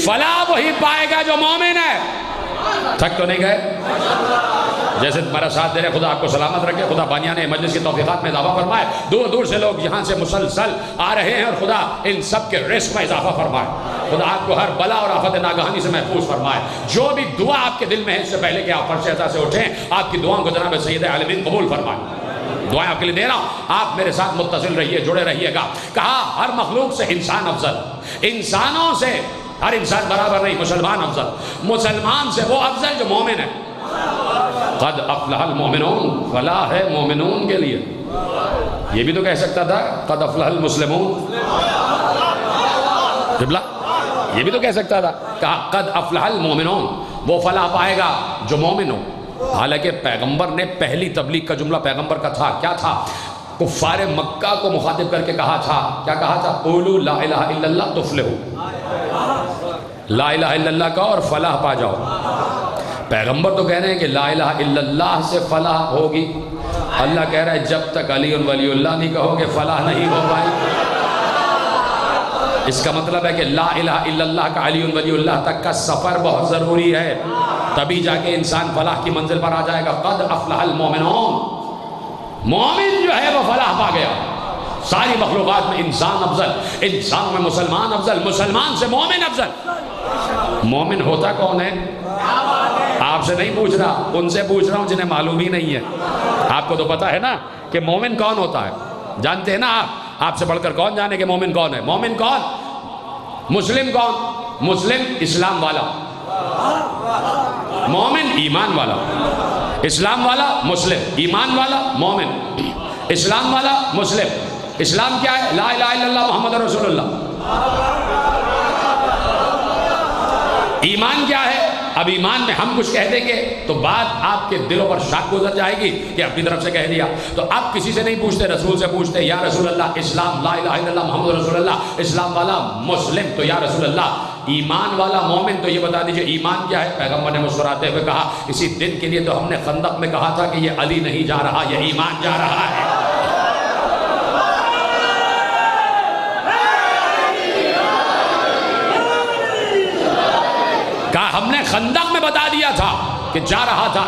فلاح وہی پائے گا جو مومن ہے۔ تھک تو نہیں گئے؟ جیسے تمہارا ساتھ دے رہے، خدا آپ کو سلامت رکھے، خدا بانیان مجلس کی توفیقات میں اضافہ فرمائے، دور دور سے لوگ یہاں سے مسلسل آ رہے ہیں، اور خدا ان سب کے رزق میں اضافہ فرمائے، خدا آپ کو ہر بلا اور آفت ناگہانی سے محفوظ فرمائے۔ جو بھی دعا آپ کے دل میں ہے، اس سے پہلے کہ آپ فرش عطا سے اٹھیں، آپ کی دعاؤں کو جناب سید عالمین قبول فرمائے۔ دعائیں آپ کے لیے دے رہا ہوں، آپ میرے ساتھ متصل رہیے، جڑے رہیے گا۔ کہا ہر مخلوق سے انسان افضل، انسانوں سے ہر انسان برابر نہیں، مسلمان افضل، مسلمان سے وہ افضل جو مومن ہے۔ قد افلح المؤمنون، فلاح ہے مومنون کے لیے۔ یہ بھی تو کہہ سکتا تھا قد افلح المسلمون، یہ بھی تو کہہ سکتا تھا، کہا قد افلح المؤمنون، وہ فلاح پائے گا جو مومن ہو۔ حالانکہ پیغمبر نے پہلی تبلیغ کا جملہ پیغمبر کا تھا، کیا تھا؟ کفار مکہ کو مخاطب کر کے کہا تھا، کیا کہا تھا؟ قولوا لا الہ الا اللہ تفلحوا، لا الہ الا اللہ کا اور فلاح پا جاؤ۔ پیغمبر تو کہہ رہے ہیں کہ لا الہ الا اللہ سے فلاح ہوگی، اللہ کہہ رہا ہے جب تک علی ولی اللہ نہیں کہو گے فلاح نہیں ہو پائے۔ اس کا مطلب ہے کہ لا الہ الا اللہ کا علی ولی اللہ تک کا سفر بہت ضروری ہے، تبھی جا کے انسان فلاح کی منزل پر آ جائے گا۔ قد افلح المؤمنون، مومن جو ہے وہ فلاح پا گیا۔ ساری مخلوقات میں انسان افضل، انسان میں مسلمان افضل، مسلمان سے مومن افضل۔ مومن ہوتا کون ہے؟ آپ سے نہیں پوچھ رہا، ان سے پوچھ رہا ہوں جنہیں معلوم ہی نہیں ہے۔ آپ کو تو پتا ہے نا کہ مومن کون ہوتا ہے، جانتے ہیں نا آپ سے بڑھ کر کون جانے کہ مومن کون ہے؟ مومن کون؟ مسلم کون؟ مسلم اسلام والا، مومن ایمان والا، اسلام والا مسلم، ایمان والا مومن، اسلام والا مسلم۔ اسلام کیا ہے؟ لا الہ الا اللہ محمد رسول اللہ۔ ایمان کیا ہے؟ اب ایمان میں ہم کچھ کہہ دیں گے تو بات آپ کے دلوں پر شک گزر جائے گی کہ اپنی طرف سے کہہ دیا، تو اب کسی سے نہیں پوچھتے، رسول سے پوچھتے، یا رسول اللہ اسلام لا الہ الا اللہ محمد رسول اللہ، اسلام والا مسلم تو یا رسول اللہ، ایمان والا مومن تو یہ بتا دیجئے ایمان کیا ہے؟ پیغمبر نے مسکراتے ہوئے کہا اسی دن کے لیے تو ہم نے خندق میں کہا تھا کہ یہ علی نہیں جا رہا، یہ ایمان جا رہا ہے۔ کہا ہم نے خندق میں بتا دیا تھا کہ جا رہا تھا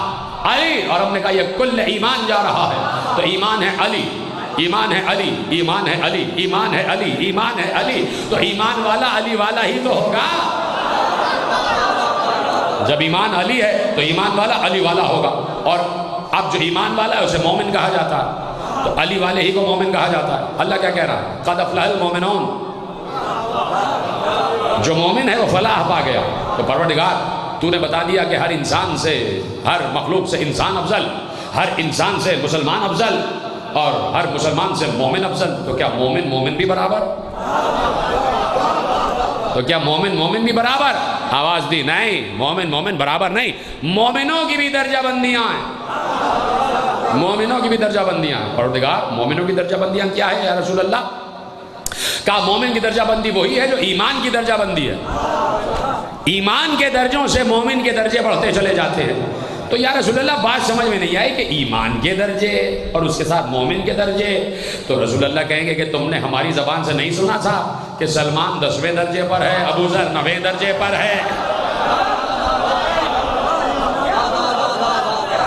علی، اور ہم نے کہا یہ کل ایمان جا رہا ہے، تو ایمان ہے علی، ایمان ہے علی، ایمان ہے علی، ایمان ہے علی، ایمان ہے علی، تو ایمان والا علی والا ہی تو ہوگا۔ جب ایمان علی ہے تو ایمان والا علی والا ہوگا، اور اب جو ایمان والا ہے اسے مومن کہا جاتا ہے، تو علی والے ہی کو مومن کہا جاتا ہے۔ اللہ کیا کہہ رہا ہے؟ قد افلح المؤمنون، جو مومن ہے وہ فلاح پا گیا۔ تو پروردگار تو نے بتا دیا کہ ہر انسان سے، ہر مخلوق سے انسان افضل، ہر انسان سے مسلمان افضل، اور ہر مسلمان سے مومن افضل، تو کیا مومن مومن بھی برابر؟ تو کیا مومن مومن بھی برابر؟ آواز دی نہیں، مومن مومن برابر نہیں، مومنوں کی بھی درجہ بندیاں ہیں، مومنوں کی بھی درجہ بندیاں ہیں۔ پروردگار مومنوں کی درجہ بندیاں کیا ہے یا رسول اللہ؟ کہا مومن کی درجہ بندی وہی ہے جو ایمان کی درجہ بندی ہے، ایمان کے درجوں سے مومن کے درجے بڑھتے چلے جاتے ہیں۔ تو یا رسول اللہ بات سمجھ میں نہیں آئی کہ ایمان کے درجے اور اس کے ساتھ مومن کے درجے، تو رسول اللہ کہیں گے کہ تم نے ہماری زبان سے نہیں سنا تھا کہ سلمان 10ویں درجے پر ہے، ابو ذر 9ویں درجے پر ہے۔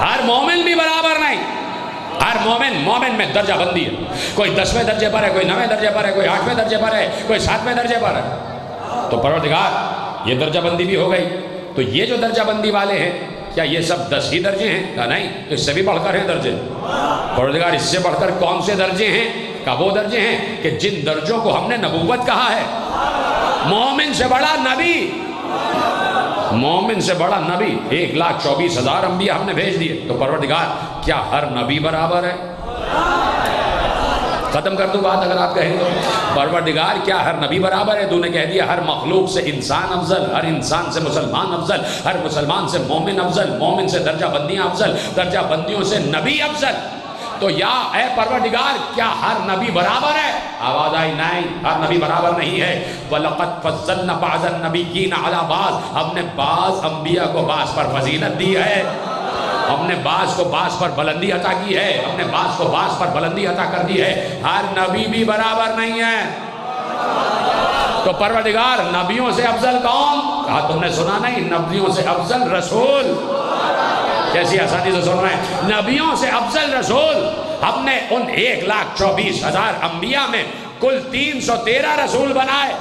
ہر مومن بھی برابر نہیں، ہر مومن میں درجہ بندی ہے، کوئی 10ویں درجے پر ہے، کوئی 9ویں درجے پر ہے، کوئی 8ویں درجے پر ہے، کوئی 7ویں درجے پر ہے۔ تو پروردگار یہ درجہ بندی بھی ہو گئی، تو یہ جو درجہ بندی والے ہیں کیا یہ سب 10 ہی درجے ہیں؟ کہا نہیں، اس سے بھی بڑھ کر ہیں درجے۔ پروردگار اس سے بڑھ کر کون سے درجے ہیں؟ کہا وہ درجے ہیں کہ جن درجوں کو ہم نے نبوت کہا ہے، مومن سے بڑا نبی، مومن سے بڑا نبی 1,24,000 انبیاء ہم نے بھیج دیے۔ تو پروردگار کیا ہر نبی برابر ہے؟ ختم کر دوں بات اگر آپ کہیں تو، پروردگار کیا ہر نبی برابر ہے؟ تو نے کہہ دیا ہر مخلوق سے انسان افضل، ہر انسان سے مسلمان افضل، ہر مسلمان سے مومن افضل، مومن سے درجہ بندیاں افضل، درجہ بندیوں سے نبی افضل۔ تو یا اے پروردگار کیا ہر نبی برابر ہے؟ آواز آئی نہیں، ہر نبی برابر نہیں ہے۔ وَلَقَدْ فَضَّلْنَا بَعْضَ النَّبِيِّينَ عَلَى بَعْضٍ، ہم نے بعض انبیاء کو بعض پر فضیلت دی ہے، ہم نے بعض کو بعض پر بلندی عطا کی ہے، ہم نے بعض کو بعض پر بلندی عطا کر دی ہے۔ ہر نبی بھی برابر نہیں ہے۔ تو پروردگار نبیوں سے افضل کون؟ کہا تم نے سنا نہیں نبیوں سے افضل رسول؟ کیسی آسانی سے سن رہے ہیں، نبیوں سے افضل رسول۔ ہم نے ان 1,24,000 انبیاء میں کل 313 رسول بنائے۔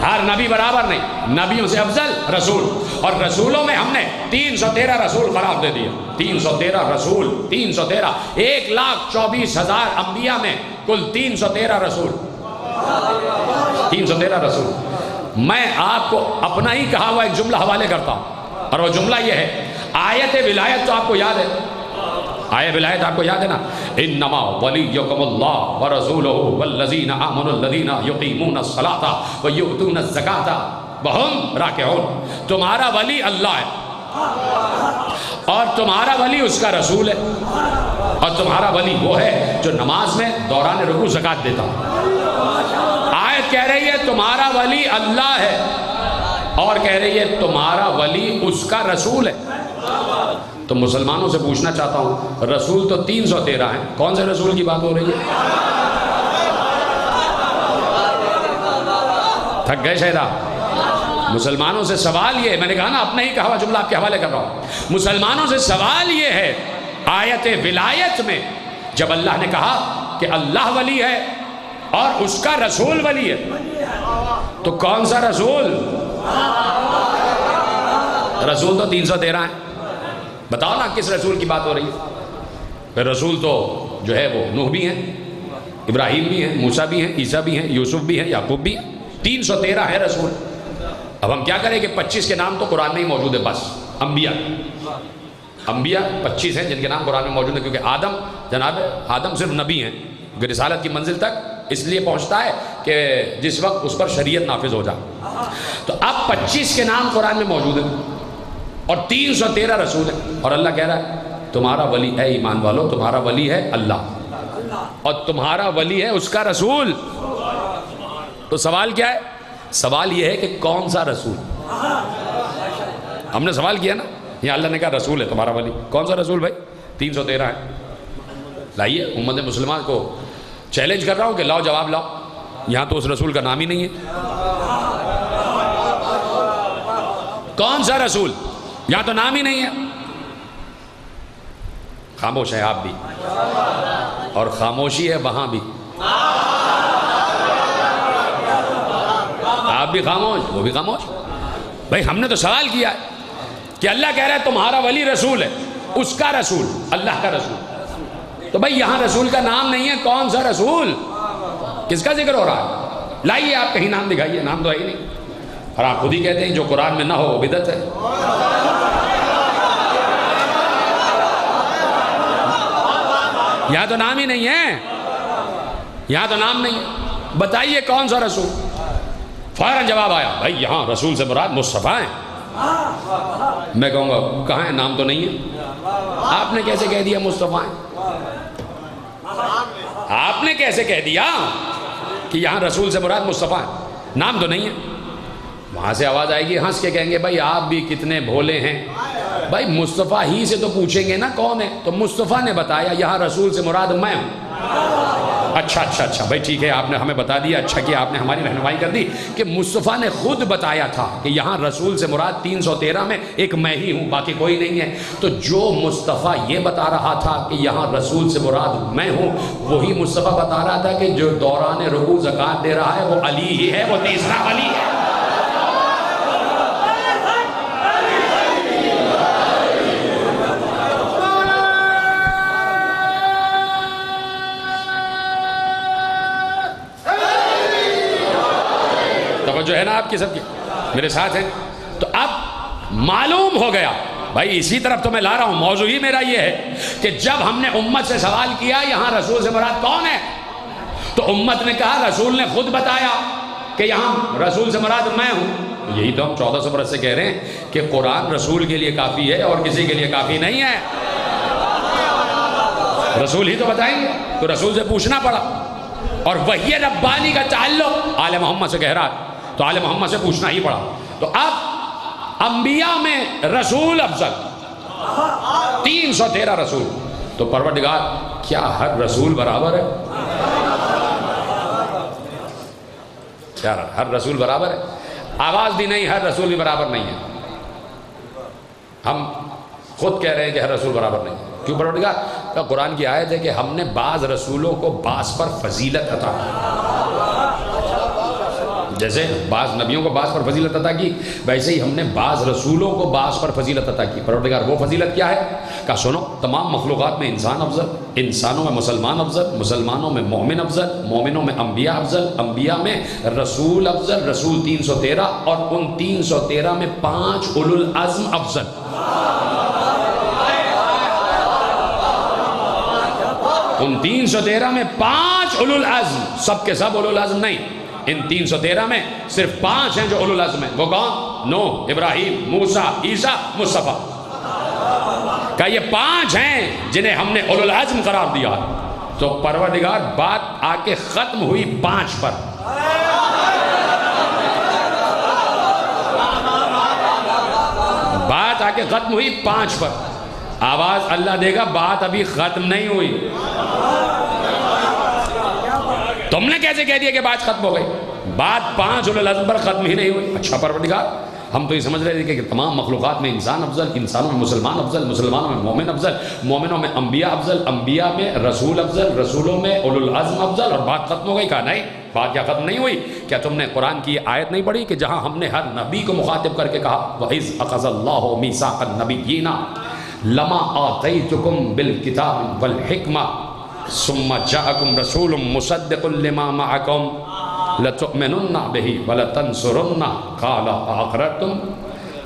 ہر نبی برابر نہیں، نبیوں سے افضل رسول، اور رسولوں میں ہم نے 313 رسول قرار دے دیے۔ 313 رسول، 313، 1,24,000 انبیاء میں کل 313 رسول، 313 رسول۔ میں آپ کو اپنا ہی کہا ہوا ایک جملہ حوالے کرتا ہوں، اور وہ جملہ یہ ہے، آیت ولایت تو آپ کو یاد ہے، آیت ولایت آپ کو یاد ہے نا، انما ولیکم اللہ ورسولہ والذین آمنوا الذین یقیمون الصلاۃ ویؤتون الزکاۃ وہم راکعون۔ تمہارا ولی اللہ ہے، اور تمہارا ولی اس کا رسول ہے، اور تمہارا ولی وہ ہے جو نماز میں دوران رکوع زکوٰۃ دیتا۔ آیت کہہ رہی ہے تمہارا ولی اللہ ہے، اور کہہ رہی ہے تمہارا ولی اس کا رسول ہے۔ تو مسلمانوں سے پوچھنا چاہتا ہوں، رسول تو 313 ہیں، کون سے رسول کی بات ہو رہی ہے؟ تھک گئے شہدا؟ مسلمانوں سے سوال یہ ہے، میں نے کہا نا اپنا ہی کہا جملہ آپ کے حوالے کر رہا ہوں، مسلمانوں سے سوال یہ ہے، آیت ولایت میں جب اللہ نے کہا کہ اللہ ولی ہے اور اس کا رسول ولی ہے، تو کون سا رسول؟ رسول تو 313 ہیں، بتاؤ نا کس رسول کی بات ہو رہی ہے؟ پھر رسول تو جو ہے وہ نوح بھی ہیں، ابراہیم بھی ہیں، موسیٰ بھی ہیں، عیسیٰ بھی ہیں، یوسف بھی ہیں، یعقوب بھی ہیں، 313 ہے رسول۔ اب ہم کیا کریں کہ 25 کے نام تو قرآن میں ہی موجود ہے، بس انبیاء 25 ہیں جن کے نام قرآن میں موجود ہیں، کیونکہ آدم، جناب آدم صرف نبی ہیں، کیونکہ رسالت کی منزل تک اس لیے پہنچتا ہے کہ جس وقت اس پر شریعت نافذ ہو جائے۔ تو اب 25 کے نام قرآن میں موجود ہیں اور 313 رسول ہیں، اور اللہ کہہ رہا ہے تمہارا ولی، اے ایمان والو تمہارا ولی ہے اللہ، اور تمہارا ولی ہے اس کا رسول۔ تو سوال کیا ہے؟ سوال یہ ہے کہ کون سا رسول؟ ہم نے سوال کیا نا، یہ اللہ نے کہا رسول ہے تمہارا ولی، کون سا رسول بھائی؟ 313 ہے۔ لائیے امت مسلمان کو چیلنج کر رہا ہوں کہ لاؤ جواب لاؤ، یہاں تو اس رسول کا نام ہی نہیں ہے۔ کون سا رسول؟ یہاں تو نام ہی نہیں ہے۔ خاموش ہیں آپ بھی، اور خاموشی ہے وہاں بھی، آپ بھی خاموش، وہ بھی خاموش۔ بھائی ہم نے تو سوال کیا ہے کہ اللہ کہہ رہا ہے تمہارا ولی رسول ہے، اس کا رسول، اللہ کا رسول، تو بھائی یہاں رسول کا نام نہیں ہے، کون سا رسول؟ کس کا ذکر ہو رہا ہے؟ لائیے آپ کہیں نام دکھائیے، نام تو ہے ہی نہیں، اور آپ خود ہی کہتے ہیں جو قرآن میں نہ ہو وہ بدعت ہے۔ یہاں تو نام ہی نہیں ہے، یہاں تو نام نہیں ہے، بتائیے کون سا رسول؟ فوراً جواب آیا، بھائی یہاں رسول سے مراد مصطفیٰ ہیں۔ میں کہوں گا کہاں ہے؟ نام تو نہیں ہے۔ آپ نے کیسے کہہ دیا مصطفیٰ ہیں؟ آپ نے کیسے کہہ دیا کہ یہاں رسول سے مراد مصطفیٰ ہیں؟ نام تو نہیں ہے۔ وہاں سے آواز آئے گی، ہنس کے کہیں گے بھائی آپ بھی کتنے بھولے ہیں، بھائی مصطفیٰ ہی سے تو پوچھیں گے نا کون ہے، تو مصطفیٰ نے بتایا یہاں رسول سے مراد میں ہوں۔ اچھا بھائی ٹھیک ہے، آپ نے ہمیں بتا دیا، اچھا کیا آپ نے ہماری رہنمائی کر دی کہ مصطفیٰ نے خود بتایا تھا کہ یہاں رسول سے مراد 313 میں ایک میں ہی ہوں، باقی کوئی نہیں ہے۔ تو جو مصطفیٰ یہ بتا رہا تھا کہ یہاں رسول سے مراد میں ہوں، وہی مصطفیٰ بتا رہا تھا کہ جو دوران رکوع زکوٰۃ دے رہا ہے وہ علی ہی ہے، وہ تیسرا علی ہے۔ جو ہے نا آپ کی سب کی میرے ساتھ ہیں؟ تو اب معلوم ہو گیا بھائی، اسی طرف تو میں لا رہا ہوں، موضوع ہی میرا یہ ہے کہ جب ہم نے امت سے سوال کیا یہاں رسول سے مراد کون ہے، تو امت نے کہا رسول نے خود بتایا کہ یہاں رسول سے مراد میں ہوں۔ یہی تو ہم 1400 برس سے کہہ رہے ہیں کہ قرآن رسول کے لیے کافی ہے اور کسی کے لیے کافی نہیں ہے، رسول ہی تو بتائیں گے، تو رسول سے پوچھنا پڑا، اور وحی ربانی کا تعلق آل محمد سے کہہ رہا ہے تو آل محمد سے پوچھنا ہی پڑا۔ تو اب انبیاء میں رسول افضل، 313 رسول، تو پروردگار کیا ہر رسول برابر ہے؟ کیا ہر رسول برابر ہے؟ آواز دی نہیں، ہر رسول بھی برابر نہیں ہے. ہم خود کہہ رہے ہیں کہ ہر رسول برابر نہیں ہے. کیوں پروردگار؟ قرآن کی آیت ہے کہ ہم نے بعض رسولوں کو بعض پر فضیلت عطا کی. جیسے بعض نبیوں کو بعض پر فضیلت عطا کی، ویسے ہی ہم نے بعض رسولوں کو بعض پر فضیلت عطا کی. پروردگار وہ فضیلت کیا ہے؟ کہا سنو، تمام مخلوقات میں انسان افضل، انسانوں میں مسلمان افضل، مسلمانوں میں مومن افضل، مومنوں میں انبیاء افضل، انبیاء میں رسول افضل، رسول 313، اور ان 313 میں 5 اولو العزم افضل. ان 313 میں 5 اولو العزم، سب کے سب اولو العزم نہیں، ان 313 میں صرف 5 ہیں جو اولو العزم ہیں. وہ کون؟ نوح، ابراہیم، موسیٰ، عیسیٰ، مصطفیٰ. کہ یہ 5 ہیں جنہیں ہم نے اولو العزم قرار دیا. تو پروردگار بات آ کے ختم ہوئی 5 پر. بات آ کے ختم ہوئی 5 پر. آواز اللہ دے گا، بات ابھی ختم نہیں ہوئی. تم نے کیسے کہہ دیا کہ بات ختم ہو گئی؟ بات 5 اولو العزم پر ختم ہی نہیں ہوئی. اچھا پروردگار، ہم تو یہ سمجھ رہے تھے کہ تمام مخلوقات میں انسان افضل، انسانوں میں مسلمان افضل، مسلمانوں میں مومن افضل، مومنوں میں انبیاء افضل، انبیاء میں رسول افضل، رسولوں میں اولو العزم افضل، اور بات ختم ہو گئی. کہا نہیں، بات کیا ختم نہیں ہوئی؟ کیا تم نے قرآن کی آیت نہیں پڑھی کہ جہاں ہم نے ہر نبی کو مخاطب کر کے کہا وَإِذْ أَخَذَ اللَّهُ مِيثَاقَ النَّبِيِّينَ لَمَا آتَيْتُكُمْ بِالْكِتَابِ وَالْحِكْمَةِ ثم جاءكم رسول مصدق لما معكم لتؤمنن به ولتنصرن قال أقررتم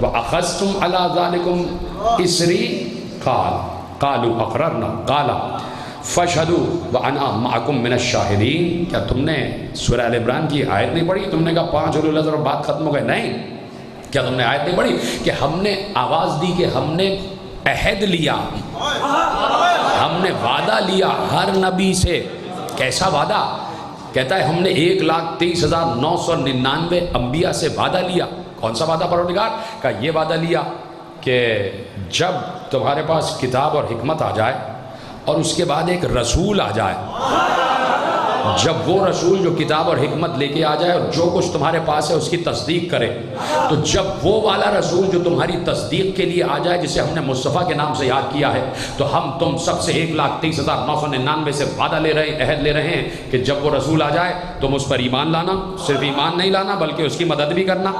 وأخذتم على ذلكم إصري قالوا أقررنا قال فاشهدوا وأنا معكم من الشاهدين. کیا تم نے سورہ ال عمران کی آیت نہیں پڑھی؟ تم نے کہا 5 اولو العزم اور بات ختم ہو گئی. نہیں. کیا تم نے آیت نہیں پڑھی کہ ہم نے آواز دی کہ ہم نے عہد لیا، ہم نے وعدہ لیا ہر نبی سے. کیسا وعدہ؟ کہتا ہے ہم نے 1,30,999 انبیاء سے وعدہ لیا. کون سا وعدہ پروردگار؟ کہ یہ وعدہ لیا کہ جب تمہارے پاس کتاب اور حکمت آ جائے اور اس کے بعد ایک رسول آ جائے، جب وہ رسول جو کتاب اور حکمت لے کے آ جائے اور جو کچھ تمہارے پاس ہے اس کی تصدیق کرے، تو جب وہ والا رسول جو تمہاری تصدیق کے لیے آ جائے، جسے ہم نے مصطفیٰ کے نام سے یاد کیا ہے، تو ہم تم سب سے 1,30,999 سے وعدہ لے رہے ہیں، عہد لے رہے ہیں کہ جب وہ رسول آ جائے تم اس پر ایمان لانا، صرف ایمان نہیں لانا بلکہ اس کی مدد بھی کرنا.